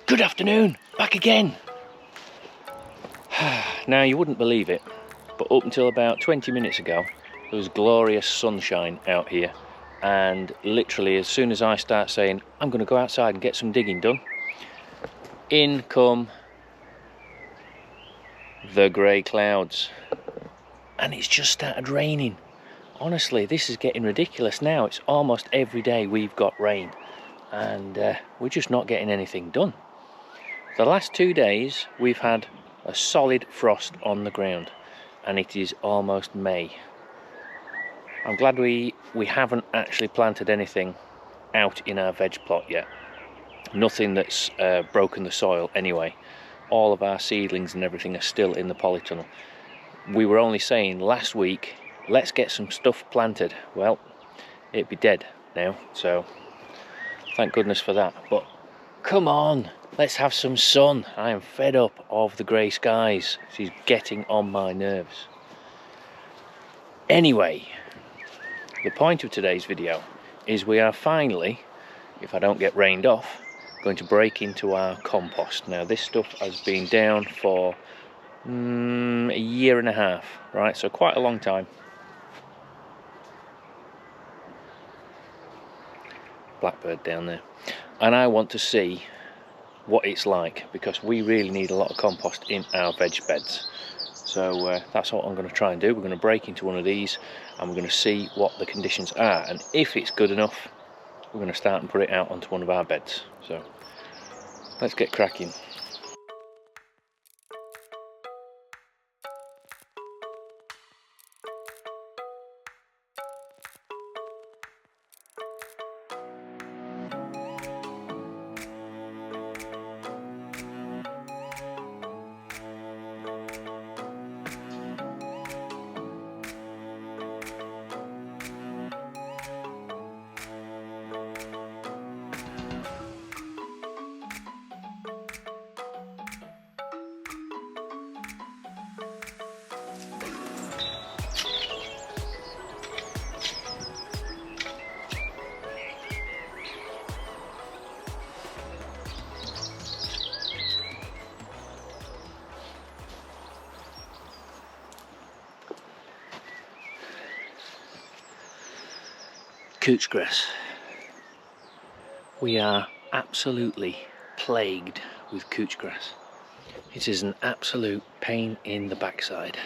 Good afternoon, back again. Now you wouldn't believe it, but up until about 20 minutes ago there was glorious sunshine out here, and literally as soon as I start saying I'm going to go outside and get some digging done, in come the grey clouds, and it's just started raining. Honestly, this is getting ridiculous now. It's almost every day we've got rain, and we're just not getting anything done. The last 2 days we've had a solid frost on the ground, and it is almost May. I'm glad we haven't actually planted anything out in our veg plot yet. Nothing that's broken the soil anyway. All of our seedlings and everything are still in the polytunnel. We were only saying last week, let's get some stuff planted. Well, it'd be dead now, so thank goodness for that. But come on, let's have some sun. I am fed up of the grey skies. She's getting on my nerves. Anyway, the point of today's video is we are finally, if I don't get rained off, going to break into our compost. Now this stuff has been down for a year and a half, right? So quite a long time. Blackbird down there. And I want to see what it's like, because we really need a lot of compost in our veg beds. So that's what I'm going to try and do. We're going to break into one of these and we're going to see what the conditions are, and if it's good enough we're going to start and put it out onto one of our beds. So let's get cracking. Couch grass. We are absolutely plagued with couch grass. It is an absolute pain in the backside.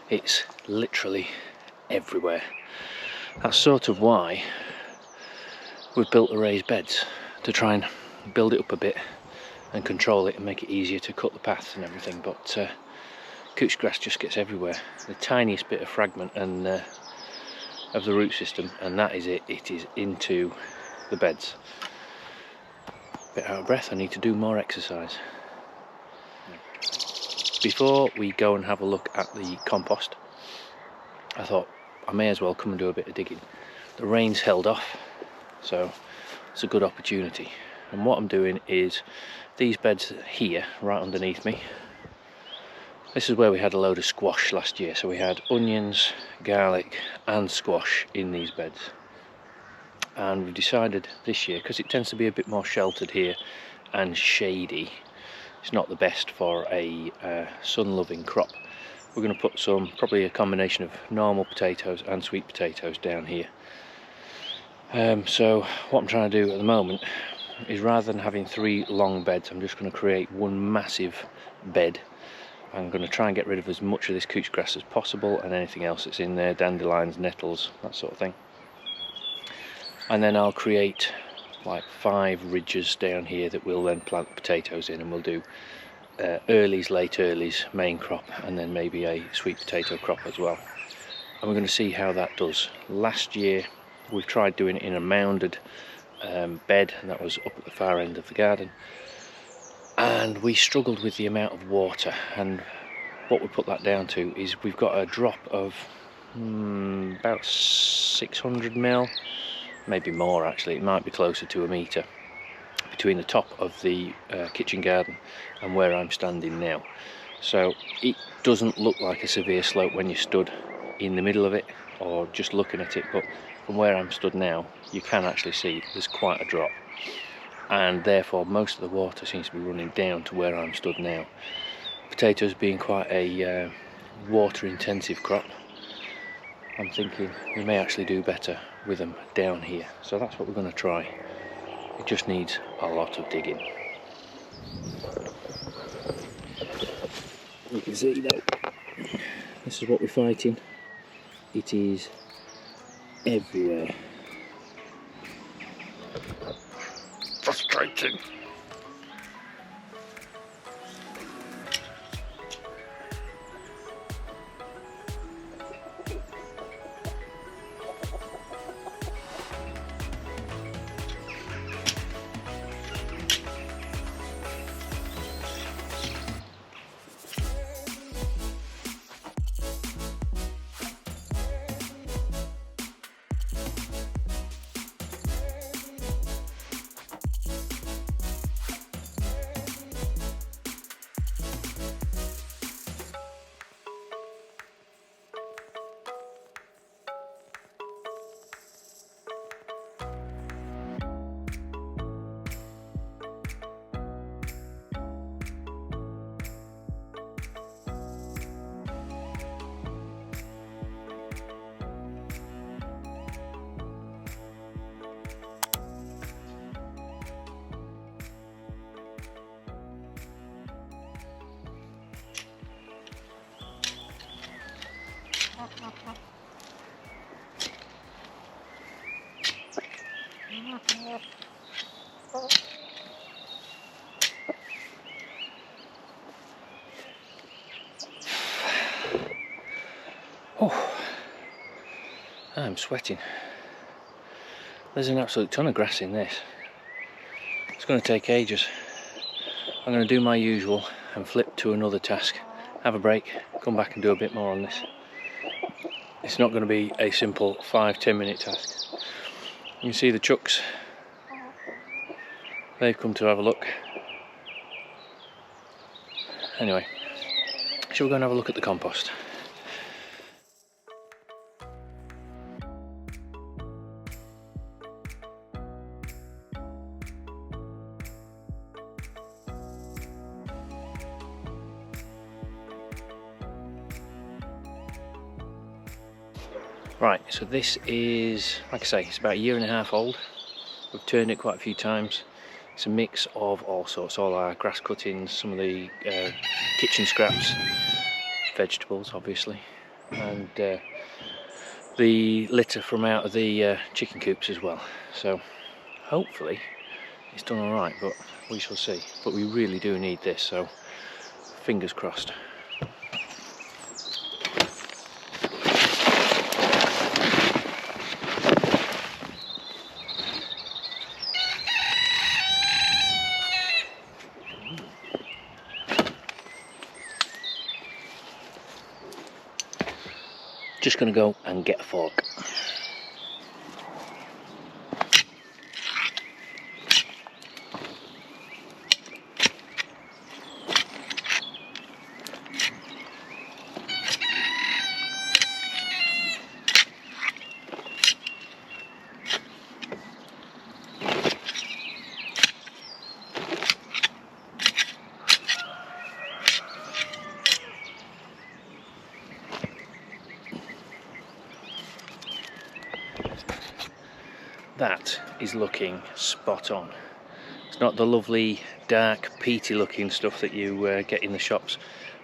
It's literally everywhere. That's sort of why we've built the raised beds, to try and build it up a bit and control it and make it easier to cut the paths and everything. But couch grass just gets everywhere. The tiniest bit of fragment and of the root system, and that is it. It is into the beds. Bit out of breath. I need to do more exercise. Before we go and have a look at the compost, I thought I may as well come and do a bit of digging. The rain's held off, so it's a good opportunity. And what I'm doing is these beds here, right underneath me. This is where we had a load of squash last year, so we had onions, garlic and squash in these beds. And we've decided this year, because it tends to be a bit more sheltered here and shady, it's not the best for a sun-loving crop. We're going to put some, probably a combination of normal potatoes and sweet potatoes down here. So what I'm trying to do at the moment is, rather than having 3 long beds, I'm just going to create one massive bed. I'm going to try and get rid of as much of this couch grass as possible and anything else that's in there, dandelions, nettles, that sort of thing. And then I'll create like 5 ridges down here that we'll then plant potatoes in, and we'll do earlies, late earlies, main crop, and then maybe a sweet potato crop as well. And we're going to see how that does. Last year we've tried doing it in a mounded bed, and that was up at the far end of the garden. And we struggled with the amount of water, and what we put that down to is we've got a drop of about 600 mil, maybe more actually, it might be closer to a metre, between the top of the kitchen garden and where I'm standing now. So it doesn't look like a severe slope when you stood in the middle of it or just looking at it, but from where I'm stood now you can actually see there's quite a drop. and therefore most of the water seems to be running down to where I'm stood now. Potatoes being quite a water intensive crop, I'm thinking we may actually do better with them down here, so that's what we're going to try. It just needs a lot of digging. You can see though, this is what we're fighting. It is everywhere. Frustrating. Oh, I'm sweating. There's an absolute ton of grass in this. It's going to take ages. I'm going to do my usual and flip to another task, have a break, come back and do a bit more on this. It's not going to be a simple 5-10 minute task. You can see the chucks, they've come to have a look. Anyway, shall we go and have a look at the compost? Right, so this is, like I say, it's about 1.5 years old. We've turned it quite a few times. It's a mix of all sorts, all our grass cuttings, some of the kitchen scraps, vegetables obviously, and the litter from out of the chicken coops as well. So hopefully it's done alright, but we shall see. But we really do need this, so fingers crossed. Just going to go and get a fork. That is looking spot on. It's not the lovely dark peaty looking stuff that you get in the shops,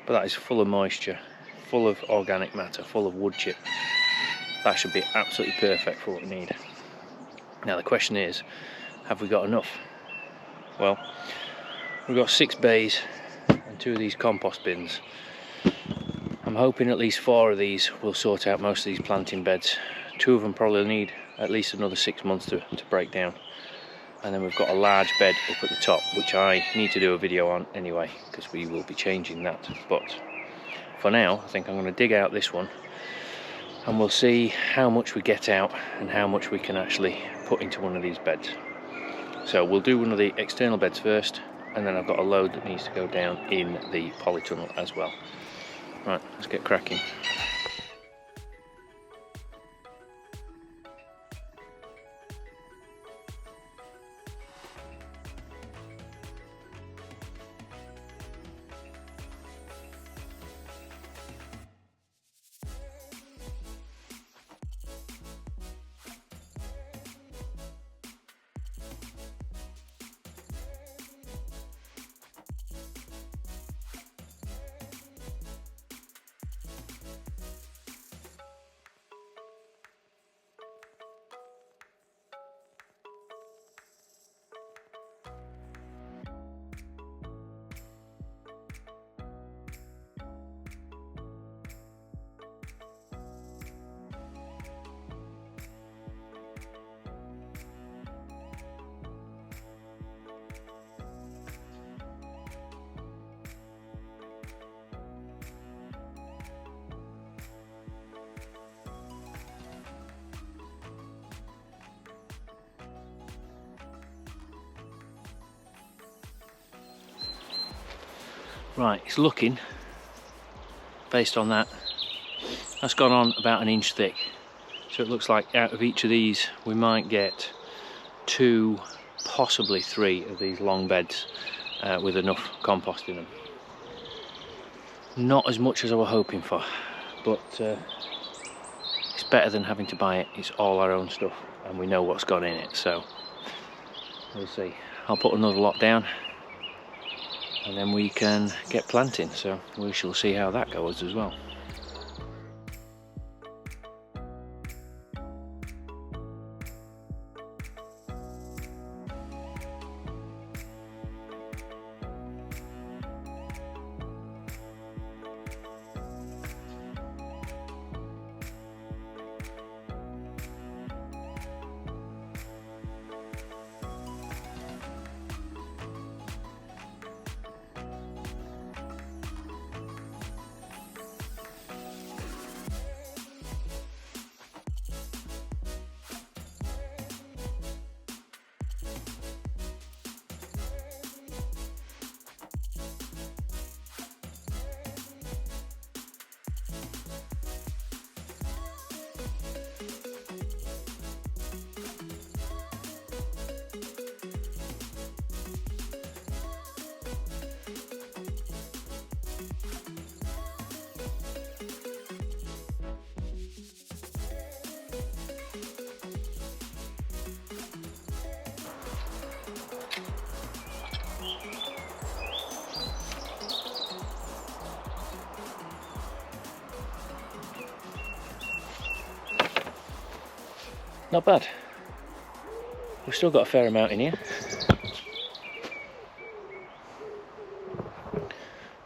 but that is full of moisture, full of organic matter, full of wood chip. That should be absolutely perfect for what we need. Now the question is, have we got enough? Well, we've got 6 bays and 2 of these compost bins. I'm hoping at least 4 of these will sort out most of these planting beds. 2 of them probably need at least another 6 months to break down. And then we've got a large bed up at the top, which I need to do a video on anyway, because we will be changing that. But for now, I think I'm going to dig out this one, and we'll see how much we get out and how much we can actually put into one of these beds. So we'll do one of the external beds first, and then I've got a load that needs to go down in the polytunnel as well. Right, let's get cracking. Right, it's looking, based on that, that's gone on about 1 inch thick. So it looks like out of each of these we might get 2, possibly 3 of these long beds with enough compost in them. Not as much as I were hoping for, but it's better than having to buy it. It's all our own stuff and we know what's gone in it, so we'll see. I'll put another lot down and then we can get planting, so we shall see how that goes as well. Not bad. We've still got a fair amount in here.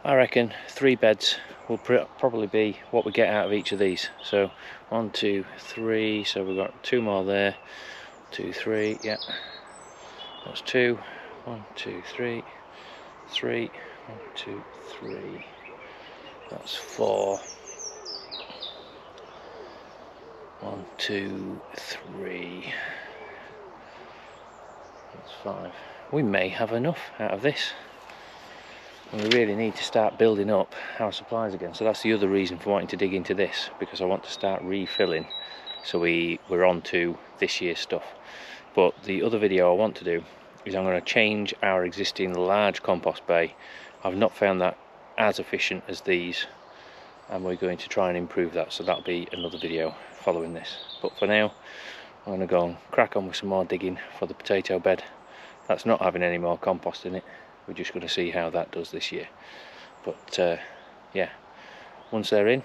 I reckon 3 beds will probably be what we get out of each of these. So 1, 2, 3, so we've got 2 more there. 2, 3, yeah. That's 2. 1, 2, 3. 3. 1, 2, 3. That's 4. 1, 2, 3. That's 5. We may have enough out of this. And we really need to start building up our supplies again. So that's the other reason for wanting to dig into this, because I want to start refilling so we're on to this year's stuff. But the other video I want to do is I'm going to change our existing large compost bay. I've not found that as efficient as these, and we're going to try and improve that, so that'll be another video following this. But for now, I'm going to go and crack on with some more digging for the potato bed. That's not having any more compost in it. We're just going to see how that does this year. But yeah, once they're in,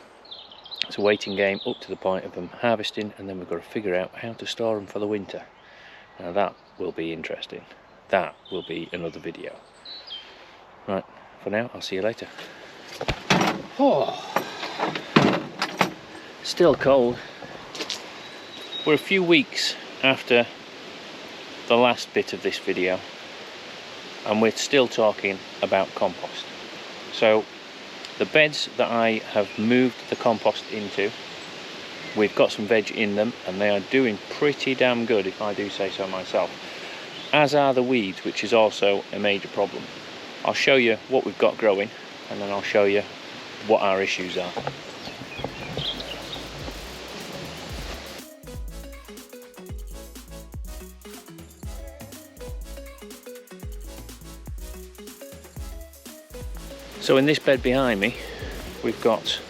it's a waiting game up to the point of them harvesting, and then we've got to figure out how to store them for the winter. Now that will be interesting. That will be another video. Right, for now, I'll see you later. Oh, still cold. We're a few weeks after the last bit of this video, and we're still talking about compost. So the beds that I have moved the compost into, we've got some veg in them and they are doing pretty damn good, if I do say so myself, as are the weeds, which is also a major problem. I'll show you what we've got growing and then I'll show you what our issues are. So in this bed behind me, we've got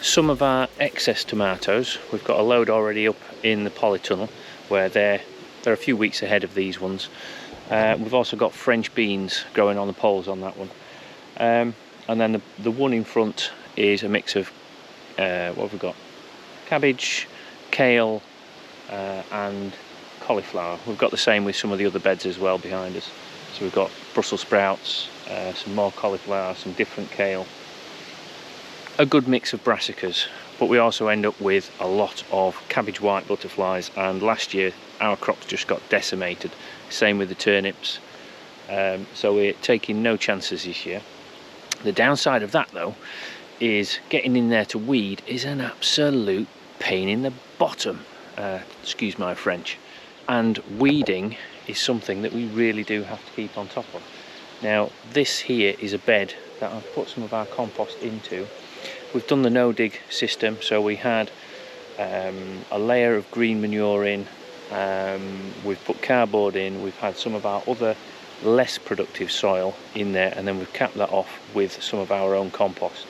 some of our excess tomatoes. We've got a load already up in the polytunnel where they're a few weeks ahead of these ones. We've also got French beans growing on the poles on that one. And then the one in front is a mix of, what have we got? Cabbage, kale, and cauliflower. We've got the same with some of the other beds as well behind us. So we've got Brussels sprouts, some more cauliflower, some different kale, a good mix of brassicas, but we also end up with a lot of cabbage white butterflies, and last year our crops just got decimated. Same with the turnips, so we're taking no chances this year. The downside of that though is getting in there to weed is an absolute pain in the bottom, excuse my French, and weeding is something that we really do have to keep on top of. Now this here is a bed that I've put some of our compost into. We've done the no dig system, so we had a layer of green manure in, we've put cardboard in, we've had some of our other less productive soil in there, and then we've capped that off with some of our own compost,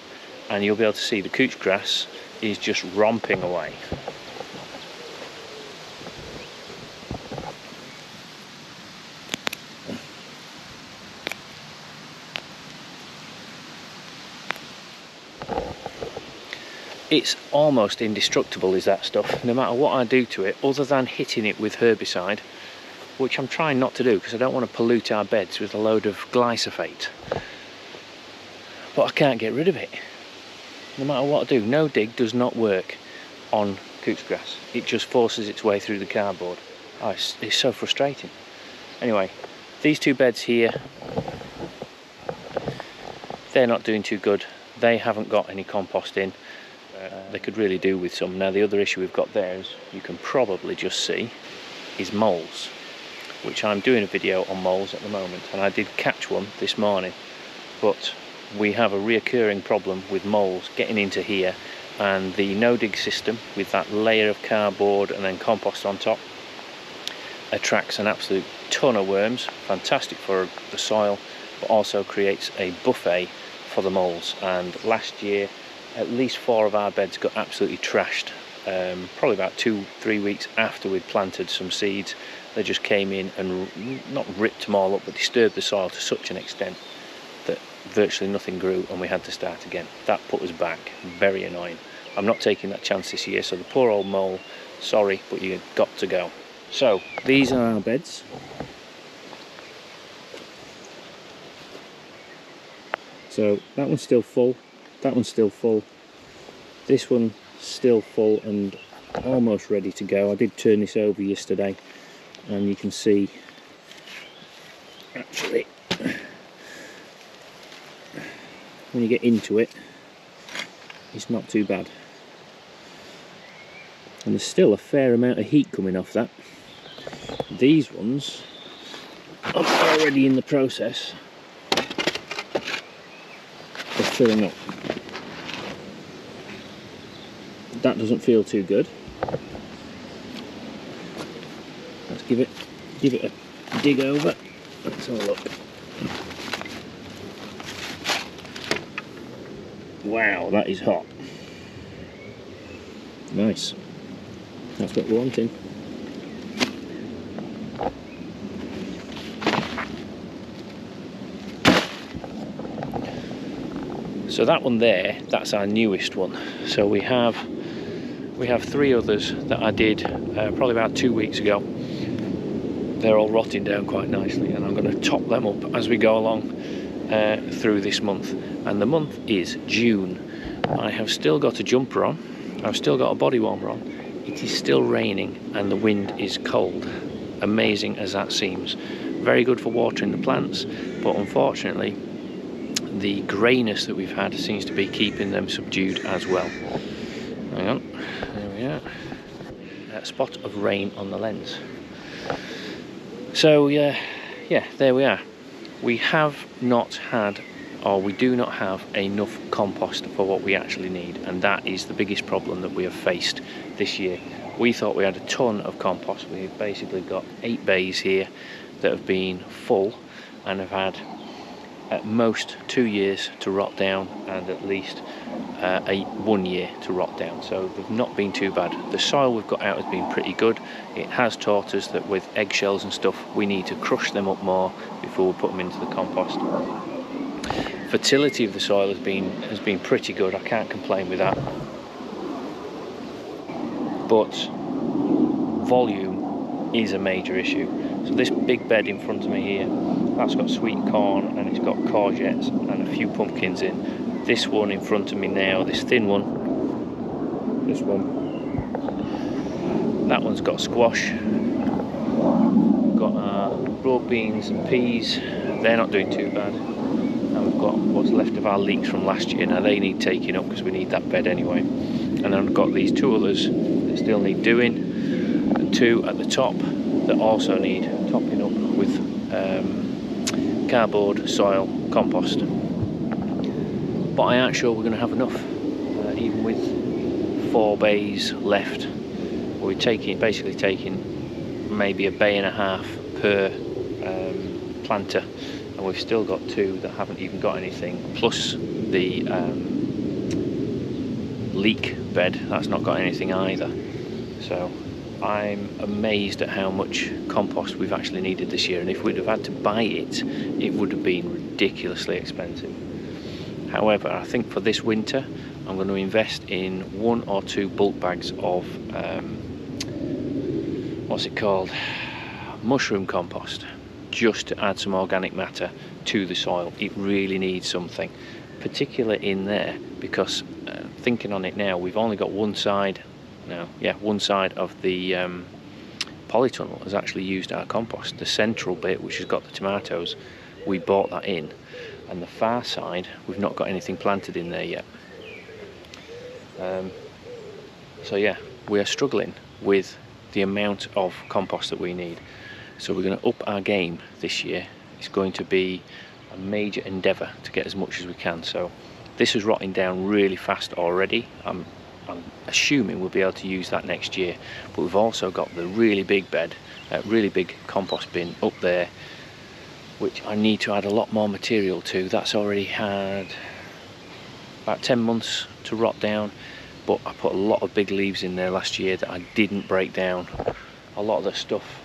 and you'll be able to see the couch grass is just romping away. It's almost indestructible, is that stuff, no matter what I do to it, other than hitting it with herbicide, which I'm trying not to do because I don't want to pollute our beds with a load of glyphosate. But I can't get rid of it, no matter what I do. No dig does not work on couch grass. It just forces its way through the cardboard. Oh, it's so frustrating. Anyway, these two beds here, they're not doing too good. They haven't got any compost in. They could really do with some. Now the other issue we've got there, as you can probably just see, is moles, which I'm doing a video on moles at the moment, and I did catch one this morning, but we have a reoccurring problem with moles getting into here, and the no dig system with that layer of cardboard and then compost on top attracts an absolute ton of worms, fantastic for the soil, but also creates a buffet for the moles. And last year at least 4 of our beds got absolutely trashed, probably about 2-3 weeks after we'd planted some seeds. They just came in and not ripped them all up, but disturbed the soil to such an extent that virtually nothing grew, and we had to start again. That put us back. Very annoying. I'm not taking that chance this year, so the poor old mole, sorry, but you've got to go. So these are our beds. So that one's still full, that one's still full, this one's still full and almost ready to go. I did turn this over yesterday, and you can see actually when you get into it, it's not too bad, and there's still a fair amount of heat coming off that. These ones are already in the process of filling up. That doesn't feel too good. Let's give it a dig over. Let's have a look. Wow, that is hot. Nice. That's what we're wanting. So that one there, that's our newest one. So we have 3 others that I did probably about 2 weeks ago. They're all rotting down quite nicely, and I'm going to top them up as we go along through this month. And the month is June. I have still got a jumper on, I've still got a body warmer on. It is still raining and the wind is cold, amazing as that seems. Very good for watering the plants, but unfortunately the greyness that we've had seems to be keeping them subdued as well. Hang on, there we are. A spot of rain on the lens. So yeah, there we are. We have not had, or we do not have enough compost for what we actually need, and that is the biggest problem that we have faced this year. We thought we had a ton of compost. We've basically got 8 bays here that have been full and have had at most 2 years to rot down, and at least 1 year to rot down. So they've not been too bad. The soil we've got out has been pretty good. It has taught us that with eggshells and stuff, we need to crush them up more before we put them into the compost. Fertility of the soil has been pretty good. I can't complain with that. But volume is a major issue. So this big bed in front of me here, that's got sweet corn and it's got courgettes and a few pumpkins in. This one in front of me now, this thin one, this one, that one's got squash. Got broad beans and peas. They're not doing too bad. And we've got what's left of our leeks from last year. Now they need taking up because we need that bed anyway. And then I've got these 2 others that still need doing, and 2 at the top that also need topping up with cardboard, soil, compost. But I aren't sure we're going to have enough, even with 4 bays left. We're basically taking maybe a bay and a half per planter, and we've still got 2 that haven't even got anything, plus the leek bed that's not got anything either. So I'm amazed at how much compost we've actually needed this year, and if we'd have had to buy it, it would have been ridiculously expensive. However, I think for this winter I'm going to invest in 1 or 2 bulk bags of what's it called, mushroom compost, just to add some organic matter to the soil. It really needs something, particularly in there, because thinking on it now, we've only got one side of the polytunnel has actually used our compost. The central bit, which has got the tomatoes, we bought that in, and the far side we've not got anything planted in there yet. So yeah, we are struggling with the amount of compost that we need, so we're going to up our game this year. It's going to be a major endeavour to get as much as we can. So this is rotting down really fast already. I'm assuming we'll be able to use that next year, but we've also got the really big bed, really big compost bin up there, which I need to add a lot more material to. That's already had about 10 months to rot down, but I put a lot of big leaves in there last year that I didn't break down. A lot of the stuff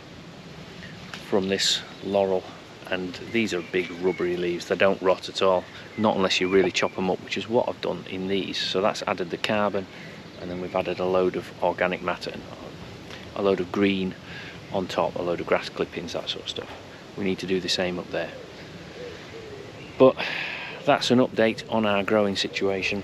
from this laurel, and these are big rubbery leaves, they don't rot at all, not unless you really chop them up, which is what I've done in these. So that's added the carbon, and then we've added a load of organic matter, a load of green on top, a load of grass clippings, that sort of stuff. We need to do the same up there. But that's an update on our growing situation.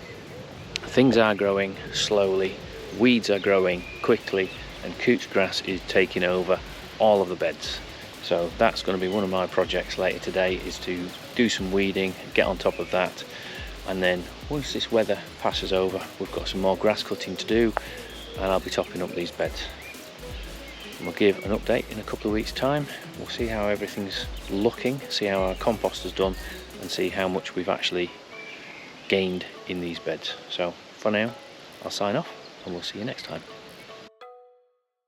Things are growing slowly, weeds are growing quickly, and couch grass is taking over all of the beds. So that's going to be one of my projects later today, is to do some weeding, get on top of that, and then once this weather passes over, we've got some more grass cutting to do, and I'll be topping up these beds. And we'll give an update in a couple of weeks' time. We'll see how everything's looking, see how our compost has done, and see how much we've actually gained in these beds. So for now, I'll sign off, and we'll see you next time.